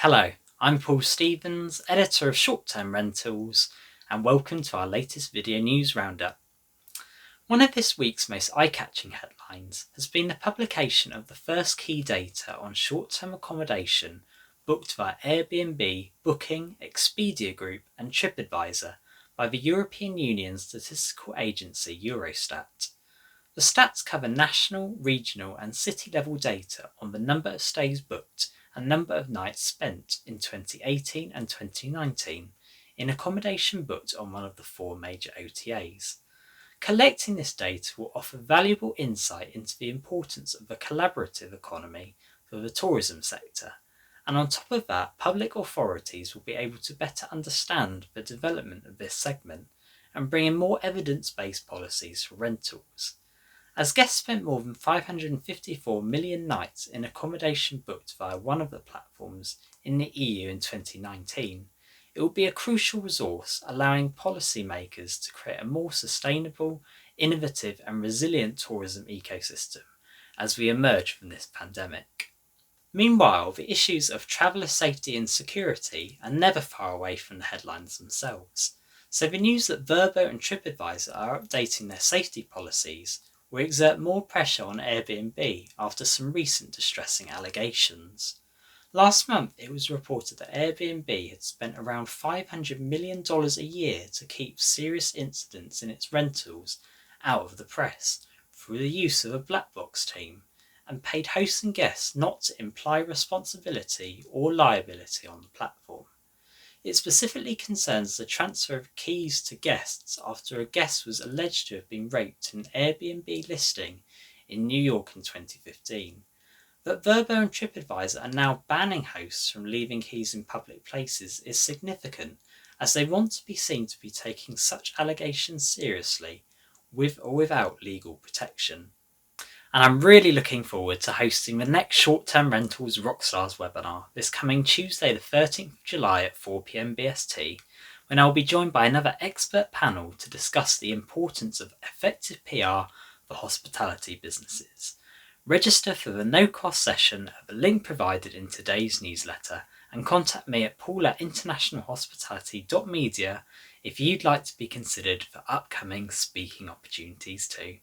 Hello, I'm Paul Stevens, editor of Short Term Rentals, and welcome to our latest video news roundup. One of this week's most eye-catching headlines has been the publication of the first key data on short-term accommodation booked via Airbnb, Booking, Expedia Group and TripAdvisor by the European Union's statistical agency Eurostat. The stats cover national, regional and city-level data on the number of stays booked and number of nights spent in 2018 and 2019 in accommodation booked on one of the four major OTAs. Collecting this data will offer valuable insight into the importance of a collaborative economy for the tourism sector, and on top of that, public authorities will be able to better understand the development of this segment and bring in more evidence-based policies for rentals. As guests spent more than 554 million nights in accommodation booked via one of the platforms in the EU in 2019, it will be a crucial resource allowing policymakers to create a more sustainable, innovative and resilient tourism ecosystem as we emerge from this pandemic. Meanwhile, the issues of traveller safety and security are never far away from the headlines themselves, so the news that Vrbo and TripAdvisor are updating their safety policies will exert more pressure on Airbnb after some recent distressing allegations. Last month, it was reported that Airbnb had spent around $500 million a year to keep serious incidents in its rentals out of the press through the use of a black box team, and paid hosts and guests not to imply responsibility or liability on the platform. It specifically concerns the transfer of keys to guests after a guest was alleged to have been raped in an Airbnb listing in New York in 2015. That Vrbo and TripAdvisor are now banning hosts from leaving keys in public places is significant, as they want to be seen to be taking such allegations seriously, with or without legal protection. And I'm really looking forward to hosting the next short-term rentals RockSTRz webinar this coming Tuesday the 13th of July at 4 p.m. BST, when I'll be joined by another expert panel to discuss the importance of effective PR for hospitality businesses. Register for the no-cost session at the link provided in today's newsletter and contact me at paul@internationalhospitality.media if you'd like to be considered for upcoming speaking opportunities too.